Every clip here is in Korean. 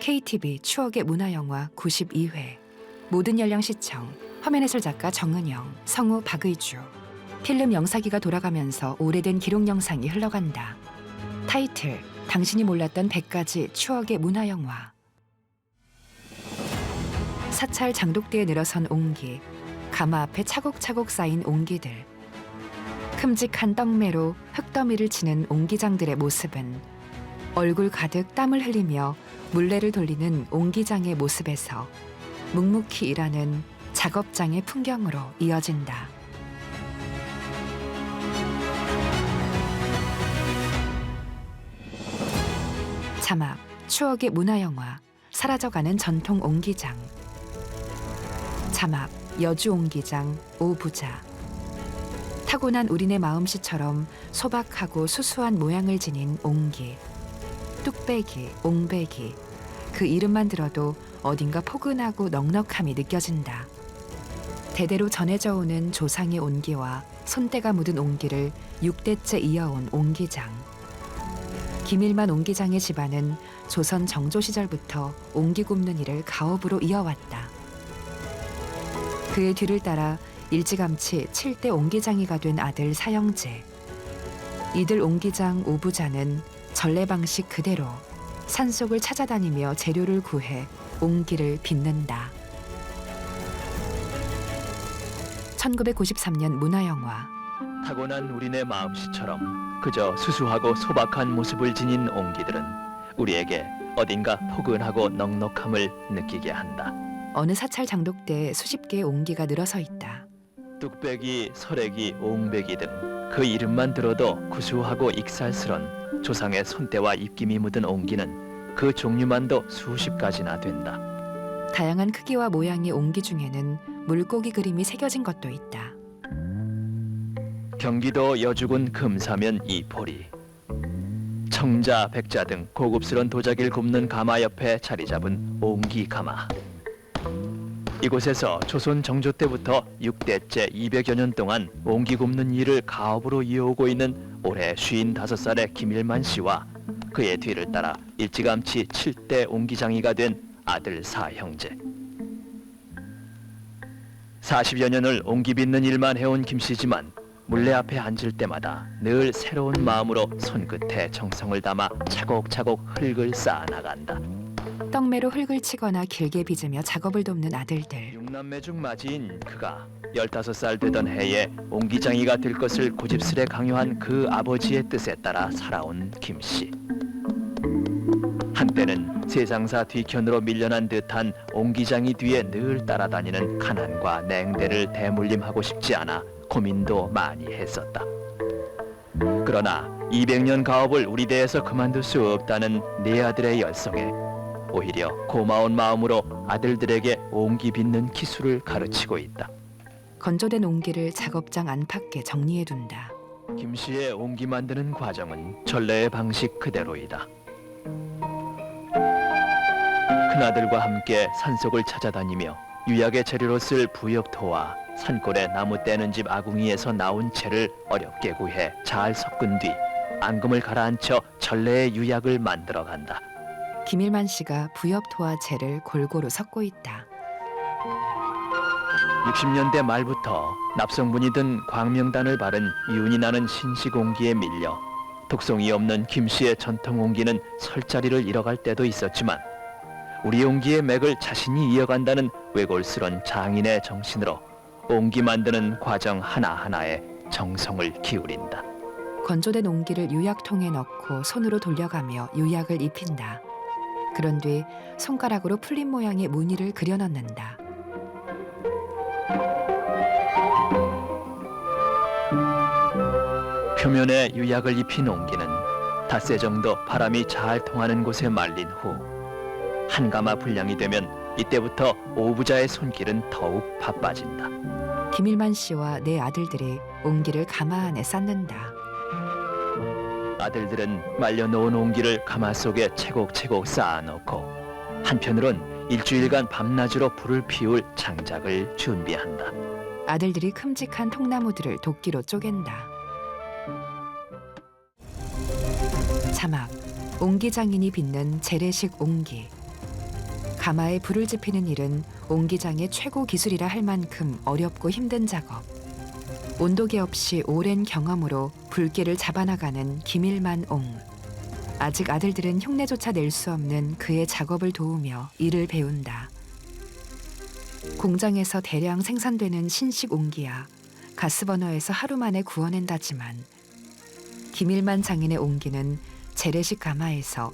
KTV 추억의 문화영화 92회. 모든 연령 시청. 화면해설 작가 정은영, 성우 박의주. 필름 영사기가 돌아가면서 오래된 기록 영상이 흘러간다. 타이틀, 당신이 몰랐던 100가지 추억의 문화영화. 사찰 장독대에 늘어선 옹기. 가마 앞에 차곡차곡 쌓인 옹기들. 큼직한 떡매로 흙더미를 치는 옹기장들의 모습은 얼굴 가득 땀을 흘리며 물레를 돌리는 옹기장의 모습에서 묵묵히 일하는 작업장의 풍경으로 이어진다. 자막, 추억의 문화영화, 사라져가는 전통 옹기장. 자막, 여주 옹기장, 오부자. 타고난 우리네 마음씨처럼 소박하고 수수한 모양을 지닌 옹기. 뚝배기, 옹배기. 그 이름만 들어도 어딘가 포근하고 넉넉함이 느껴진다. 대대로 전해져 오는 조상의 온기와 손때가 묻은 옹기를 6대째 이어온 옹기장. 김일만 옹기장의 집안은 조선 정조 시절부터 옹기 굽는 일을 가업으로 이어왔다. 그의 뒤를 따라 일찌감치 7대 옹기장이가 된 아들 사형제. 이들 옹기장 오부자는 전래 방식 그대로 산속을 찾아다니며 재료를 구해 옹기를 빚는다. 1993년 문화영화. 타고난 우리네 마음씨처럼 그저 수수하고 소박한 모습을 지닌 옹기들은 우리에게 어딘가 포근하고 넉넉함을 느끼게 한다. 어느 사찰 장독대에 수십 개의 옹기가 늘어서 있다. 뚝배기, 설애기, 옹배기 등 그 이름만 들어도 구수하고 익살스런 조상의 손때와 입김이 묻은 옹기는 그 종류만도 수십 가지나 된다. 다양한 크기와 모양의 옹기 중에는 물고기 그림이 새겨진 것도 있다. 경기도 여주군 금사면 이포리. 청자, 백자 등 고급스런 도자기를 굽는 가마 옆에 자리 잡은 옹기 가마. 이곳에서 조선 정조 때부터 6대째 200여 년 동안 옹기 굽는 일을 가업으로 이어오고 있는 올해 55살의 김일만 씨와 그의 뒤를 따라 일찌감치 7대 옹기장이가 된 아들 사형제. 40여 년을 옹기 빚는 일만 해온 김 씨지만 물레 앞에 앉을 때마다 늘 새로운 마음으로 손끝에 정성을 담아 차곡차곡 흙을 쌓아나간다. 떡매로 흙을 치거나 길게 빚으며 작업을 돕는 아들들. 6남매 중 맞이인 그가 15살 되던 해에 옹기장이가 될 것을 고집스레 강요한 그 아버지의 뜻에 따라 살아온 김 씨. 한때는 세상사 뒤편으로 밀려난 듯한 옹기장이 뒤에 늘 따라다니는 가난과 냉대를 대물림하고 싶지 않아 고민도 많이 했었다. 그러나 200년 가업을 우리 대에서 그만둘 수 없다는 네 아들의 열성에 오히려 고마운 마음으로 아들들에게 옹기 빚는 기술을 가르치고 있다. 건조된 옹기를 작업장 안팎에 정리해둔다. 김 씨의 옹기 만드는 과정은 전래의 방식 그대로이다. 큰아들과 함께 산속을 찾아다니며 유약의 재료로 쓸 부엽토와 산골의 나무 떼는 집 아궁이에서 나온 채를 어렵게 구해 잘 섞은 뒤 앙금을 가라앉혀 전래의 유약을 만들어간다. 김일만 씨가 부엽토와 재를 골고루 섞고 있다. 60년대 말부터 납성분이 든 광명단을 바른 윤이 나는 신식옹기에 밀려 독성이 없는 김 씨의 전통 옹기는 설 자리를 잃어갈 때도 있었지만 우리 옹기의 맥을 자신이 이어간다는 외골스런 장인의 정신으로 옹기 만드는 과정 하나하나에 정성을 기울인다. 건조된 옹기를 유약통에 넣고 손으로 돌려가며 유약을 입힌다. 그런 뒤 손가락으로 풀린 모양의 무늬를 그려 넣는다. 표면에 유약을 입힌 옹기는 닷새 정도 바람이 잘 통하는 곳에 말린 후 한 가마 분량이 되면 이때부터 오부자의 손길은 더욱 바빠진다. 김일만 씨와 네 아들들이 옹기를 가마 안에 쌓는다. 아들들은 말려놓은 옹기를 가마 속에 채곡채곡 쌓아놓고 한편으론 일주일간 밤낮으로 불을 피울 장작을 준비한다. 아들들이 큼직한 통나무들을 도끼로 쪼갠다. 자막, 옹기장인이 빚는 재래식 옹기. 가마에 불을 지피는 일은 옹기장의 최고 기술이라 할 만큼 어렵고 힘든 작업. 온도계 없이 오랜 경험으로 불길을 잡아나가는 김일만 옹. 아직 아들들은 흉내조차 낼 수 없는 그의 작업을 도우며 일을 배운다. 공장에서 대량 생산되는 신식 옹기야 가스버너에서 하루 만에 구워낸다지만 김일만 장인의 옹기는 재래식 가마에서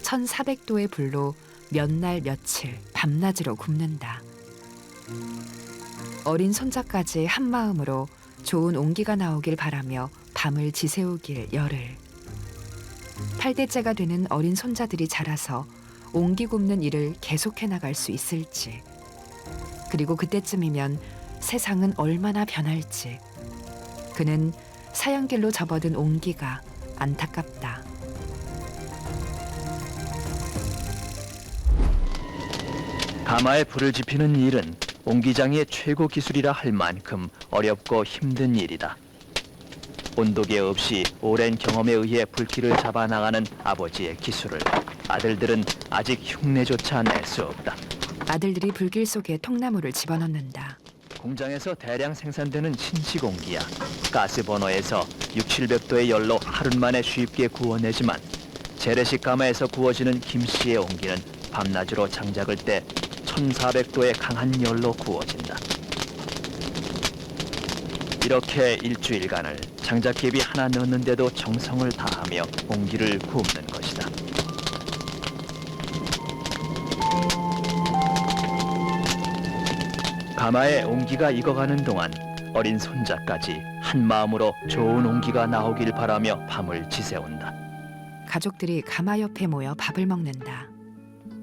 1400도의 불로 몇 날 며칠 밤낮으로 굽는다. 어린 손자까지 한마음으로 좋은 옹기가 나오길 바라며 밤을 지새우길 열을. 8대째가 되는 어린 손자들이 자라서 옹기 굽는 일을 계속해 나갈 수 있을지, 그리고 그때쯤이면 세상은 얼마나 변할지, 그는 사형길로 접어든 옹기가 안타깝다. 가마에 불을 지피는 일은 옹기장의 최고 기술이라 할 만큼 어렵고 힘든 일이다. 온도계 없이 오랜 경험에 의해 불길을 잡아나가는 아버지의 기술을 아들들은 아직 흉내조차 낼 수 없다. 아들들이 불길 속에 통나무를 집어넣는다. 공장에서 대량 생산되는 신식 옹기야 가스버너에서 600~700도의 열로 하루 만에 쉽게 구워내지만 재래식 가마에서 구워지는 김씨의 옹기는 밤낮으로 장작을 때 1400도의 강한 열로 구워진다. 이렇게 일주일간을 장작개비 하나 넣는데도 정성을 다하며 옹기를 굽는 것이다. 가마에 옹기가 익어가는 동안 어린 손자까지 한 마음으로 좋은 옹기가 나오길 바라며 밤을 지새운다. 가족들이 가마 옆에 모여 밥을 먹는다.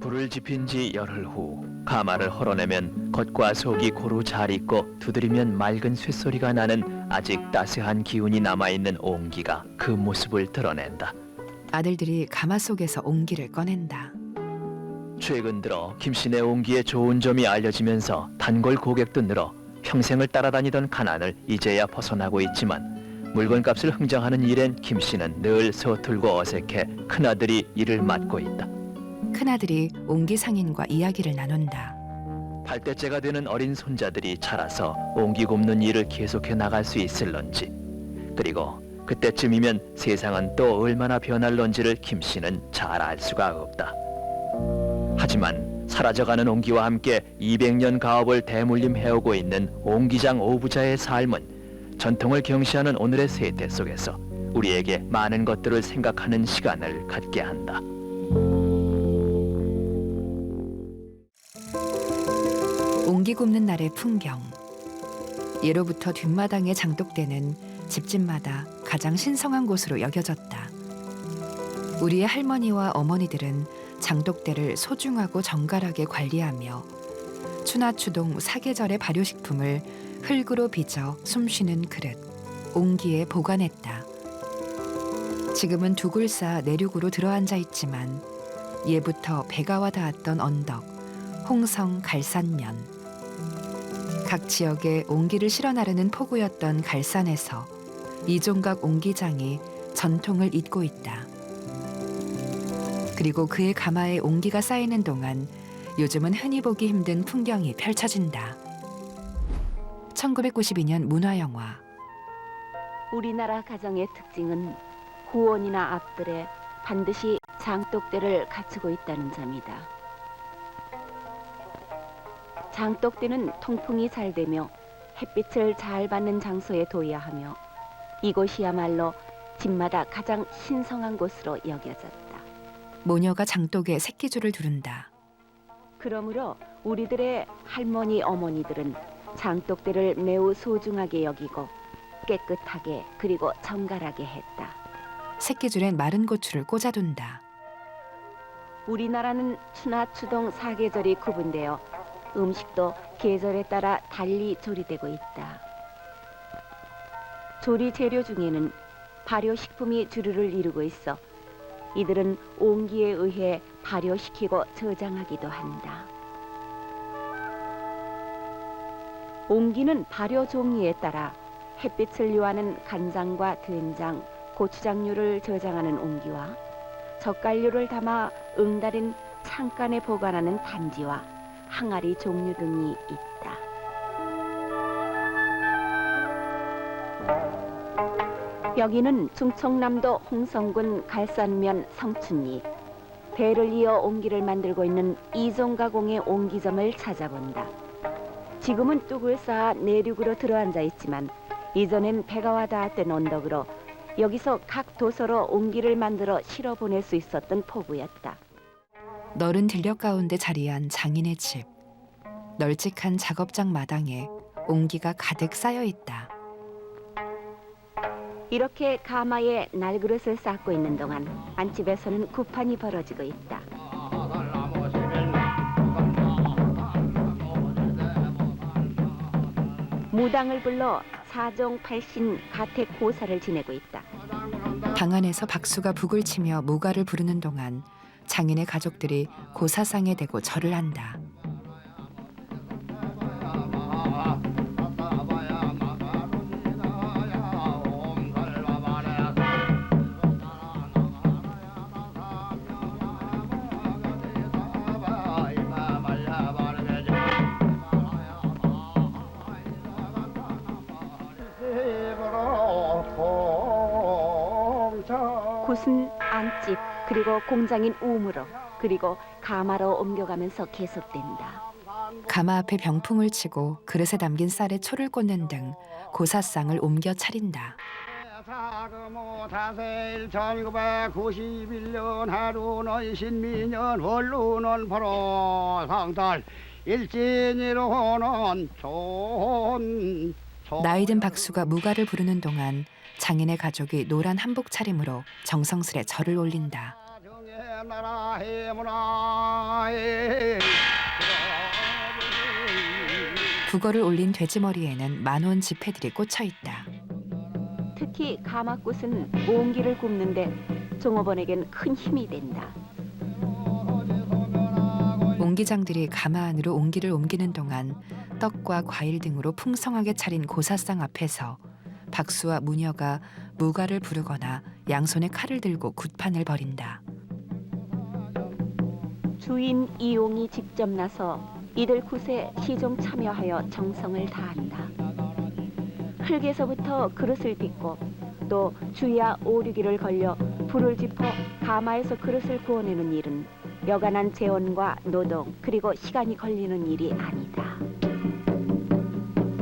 불을 지핀 지 열흘 후 가마를 헐어내면 겉과 속이 고루 잘 익고 두드리면 맑은 쇳소리가 나는 아직 따스한 기운이 남아있는 옹기가 그 모습을 드러낸다. 아들들이 가마 속에서 옹기를 꺼낸다. 최근 들어 김씨네 옹기의 좋은 점이 알려지면서 단골 고객도 늘어 평생을 따라다니던 가난을 이제야 벗어나고 있지만 물건값을 흥정하는 일엔 김씨는 늘 서툴고 어색해 큰아들이 일을 맡고 있다. 큰아들이 옹기 상인과 이야기를 나눈다. 8대째가 되는 어린 손자들이 자라서 옹기 굽는 일을 계속해 나갈 수 있을런지, 그리고 그때쯤이면 세상은 또 얼마나 변할런지를 김씨는 잘 알 수가 없다. 하지만 사라져가는 옹기와 함께 200년 가업을 대물림해오고 있는 옹기장 오부자의 삶은 전통을 경시하는 오늘의 세태 속에서 우리에게 많은 것들을 생각하는 시간을 갖게 한다. 옹기 굽는 날의 풍경. 예로부터 뒷마당의 장독대는 집집마다 가장 신성한 곳으로 여겨졌다. 우리의 할머니와 어머니들은 장독대를 소중하고 정갈하게 관리하며 추나추동 사계절의 발효식품을 흙으로 빚어 숨쉬는 그릇, 옹기에 보관했다. 지금은 두굴사 내륙으로 들어앉아 있지만 예부터 배가와 닿았던 언덕, 홍성 갈산면, 각 지역에 옹기를 실어 나르는 포구였던 갈산에서 이종각 옹기장이 전통을 잇고 있다. 그리고 그의 가마에 옹기가 쌓이는 동안 요즘은 흔히 보기 힘든 풍경이 펼쳐진다. 1992년 문화영화. 우리나라 가정의 특징은 후원이나 앞들에 반드시 장독대를 갖추고 있다는 점이다. 장독대는 통풍이 잘 되며 햇빛을 잘 받는 장소에 둬야 하며 이곳이야말로 집마다 가장 신성한 곳으로 여겨졌다. 모녀가 장독에 새끼줄을 두른다. 그러므로 우리들의 할머니 어머니들은 장독대를 매우 소중하게 여기고 깨끗하게 그리고 정갈하게 했다. 새끼줄엔 마른 고추를 꽂아둔다. 우리나라는 추나추동 사계절이 구분되어 음식도 계절에 따라 달리 조리되고 있다. 조리 재료 중에는 발효식품이 주류를 이루고 있어 이들은 옹기에 의해 발효시키고 저장하기도 한다. 옹기는 발효 종류에 따라 햇빛을 요하는 간장과 된장, 고추장류를 저장하는 옹기와 젓갈류를 담아 응달인 창간에 보관하는 단지와 항아리 종류 등이 있다. 여기는 충청남도 홍성군 갈산면 성춘리. 배를 이어 옹기를 만들고 있는 이종가공의 옹기점을 찾아본다. 지금은 뚝을 쌓아 내륙으로 들어앉아 있지만 이전엔 배가 와 닿았던 언덕으로 여기서 각 도서로 옹기를 만들어 실어 보낼 수 있었던 포구였다. 너른 들녘 가운데 자리한 장인의 집. 널찍한 작업장 마당에 옹기가 가득 쌓여 있다. 이렇게 가마에 날그릇을 쌓고 있는 동안 안집에서는 굽판이 벌어지고 있다. 무당을 불러 사종 팔신 가택 고사를 지내고 있다. 방 안에서 박수가 북을 치며 무가를 부르는 동안 장인의 가족들이 고사상에 대고 절을 한다. 굿은 안집, 그리고 공장인 우무로, 그리고 가마로 옮겨가면서 계속된다. 가마 앞에 병풍을 치고 그릇에 담긴 쌀에 초를 꽂는 등 고사상을 옮겨 차린다. 1991년 하루는 신민년 월루는 바로 상달 일진이로는 좋은 나이든 박수가 무가를 부르는 동안 장인의 가족이 노란 한복 차림으로 정성스레 절을 올린다. 북어를 올린 돼지머리에는 만원 지폐들이 꽂혀 있다. 특히 가마꽃은 옹기를 굽는데 종업원에겐 큰 힘이 된다. 옹기장들이 가마 안으로 옹기를 옮기는 동안 떡과 과일 등으로 풍성하게 차린 고사상 앞에서 박수와 무녀가 무가를 부르거나 양손에 칼을 들고 굿판을 벌인다. 주인 이용이 직접 나서 이들 굿에 시종 참여하여 정성을 다한다. 흙에서부터 그릇을 빚고 또 주야 오류기를 걸려 불을 지펴 가마에서 그릇을 구워내는 일은 여간한 재원과 노동 그리고 시간이 걸리는 일이 아니다.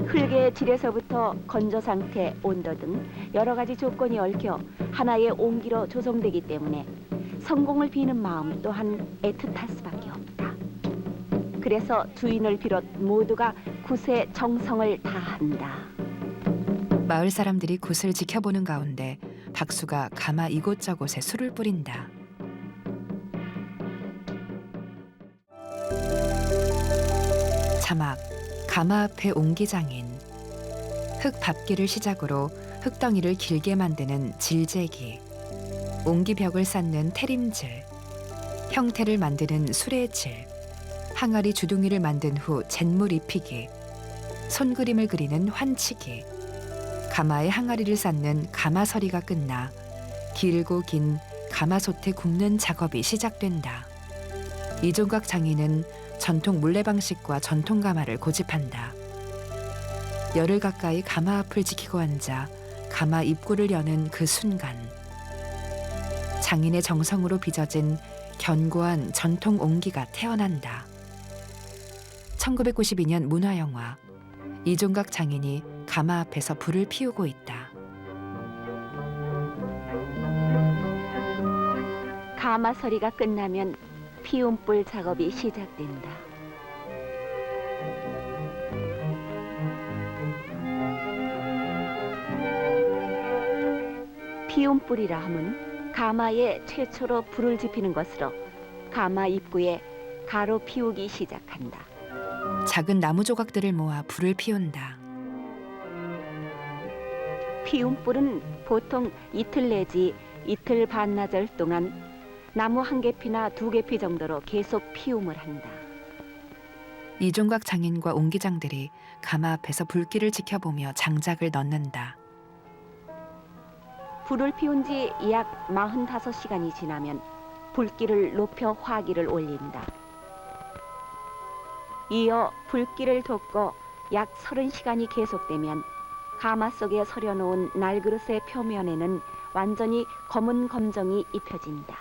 흙의 질에서부터 건조 상태, 온도 등 여러 가지 조건이 얽혀 하나의 옹기로 조성되기 때문에 성공을 비는 마음 또한 애틋할 수밖에 없다. 그래서 주인을 비롯 모두가 굿에 정성을 다한다. 마을 사람들이 굿을 지켜보는 가운데 박수가 가마 이곳저곳에 술을 뿌린다. 자막, 가마 앞에 옹기장인. 흙 밟기를 시작으로 흙덩이를 길게 만드는 질재기, 옹기벽을 쌓는 태림질, 형태를 만드는 수레질, 항아리 주둥이를 만든 후 잿물 입히기, 손그림을 그리는 환치기, 가마에 항아리를 쌓는 가마서리가 끝나 길고 긴 가마솥에 굽는 작업이 시작된다. 이종각 장인은 전통 물레 방식과 전통 가마를 고집한다. 열흘 가까이 가마 앞을 지키고 앉아 가마 입구를 여는 그 순간, 장인의 정성으로 빚어진 견고한 전통 옹기가 태어난다. 1992년 문화영화 이종각 장인이 가마 앞에서 불을 피우고 있다. 가마 서리가 끝나면 피움불 작업이 시작된다. 피움불이라 함은 가마에 최초로 불을 지피는 것으로 가마 입구에 가로 피우기 시작한다. 작은 나무 조각들을 모아 불을 피운다. 피움불은 보통 이틀 내지 이틀 반나절 동안 나무 한 개피나 두 개피 정도로 계속 피움을 한다. 이종각 장인과 옹기장들이 가마 앞에서 불길을 지켜보며 장작을 넣는다. 불을 피운 지 약 45시간이 지나면 불길을 높여 화기를 올린다. 이어 불길을 돋고 약 30시간이 계속되면 가마 속에 서려놓은 날그릇의 표면에는 완전히 검은 검정이 입혀진다.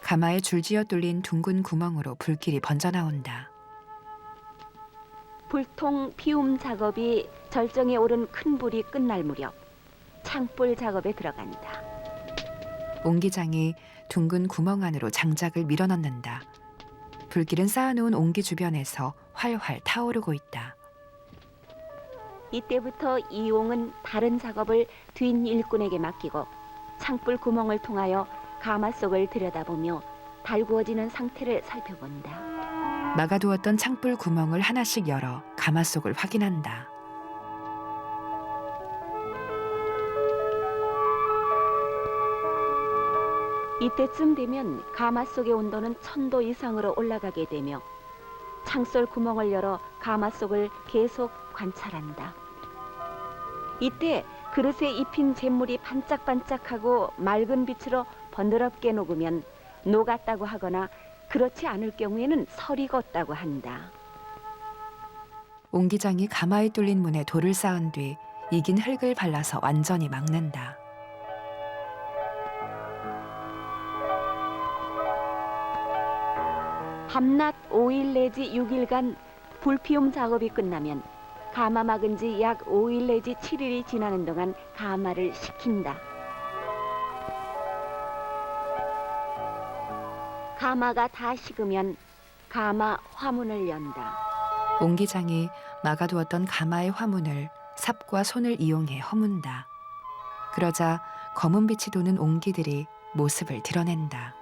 가마에 줄지어 뚫린 둥근 구멍으로 불길이 번져나온다. 불통 피움 작업이 절정에 오른 큰 불이 끝날 무렵 창불 작업에 들어간다. 옹기장이 둥근 구멍 안으로 장작을 밀어넣는다. 불길은 쌓아놓은 옹기 주변에서 활활 타오르고 있다. 이때부터 이용은 다른 작업을 뒷 일꾼에게 맡기고 창불 구멍을 통하여 가마 속을 들여다보며 달구어지는 상태를 살펴본다. 막아두었던 창불 구멍을 하나씩 열어 가마 속을 확인한다. 이때쯤 되면 가마 속의 온도는 1000도 이상으로 올라가게 되며 창솔 구멍을 열어 가마 속을 계속 관찰한다. 이때 그릇에 입힌 잿물이 반짝반짝하고 맑은 빛으로 번드럽게 녹으면 녹았다고 하거나 그렇지 않을 경우에는 설이 걷다고 한다. 옹기장이 가마에 뚫린 문에 돌을 쌓은 뒤 익은 흙을 발라서 완전히 막는다. 밤낮 5일 내지 6일간 불피움 작업이 끝나면 가마 막은 지 약 5일 내지 7일이 지나는 동안 가마를 식힌다. 가마가 다 식으면 가마 화문을 연다. 옹기장이 막아두었던 가마의 화문을 삽과 손을 이용해 허문다. 그러자 검은 빛이 도는 옹기들이 모습을 드러낸다.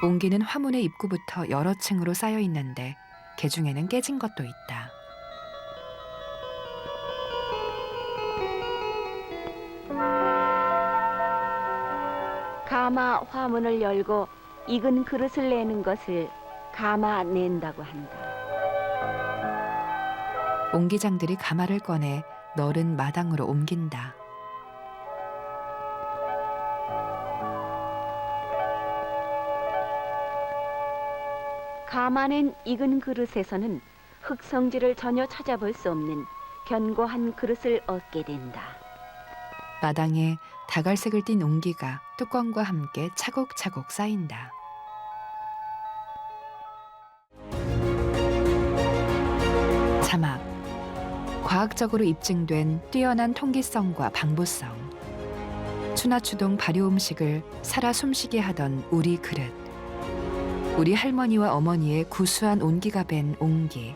옹기는 화문의 입구부터 여러 층으로 쌓여 있는데 개 중에는 깨진 것도 있다. 가마 화문을 열고 익은 그릇을 내는 것을 가마 낸다고 한다. 옹기장들이 가마를 꺼내 넓은 마당으로 옮긴다. 가마낸 익은 그릇에서는 흙성질을 전혀 찾아볼 수 없는 견고한 그릇을 얻게 된다. 마당에 다갈색을 띤 옹기가 뚜껑과 함께 차곡차곡 쌓인다. 자막. 과학적으로 입증된 뛰어난 통기성과 방부성. 추나추동 발효 음식을 살아 숨쉬게 하던 우리 그릇. 우리 할머니와 어머니의 구수한 온기가 밴 옹기.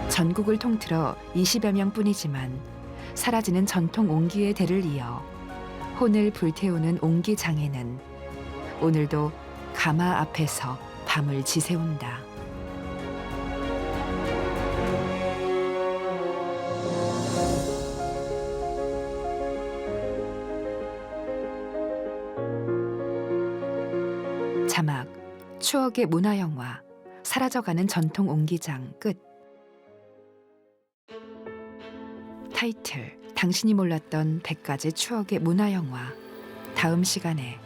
전국을 통틀어 20여 명뿐이지만 사라지는 전통 옹기의 대를 이어 혼을 불태우는 옹기장에는 오늘도 가마 앞에서 밤을 지새운다. 자막. 추억의 문화영화 사라져가는 전통 옹기장 끝. 타이틀 당신이 몰랐던 100가지 추억의 문화영화. 다음 시간에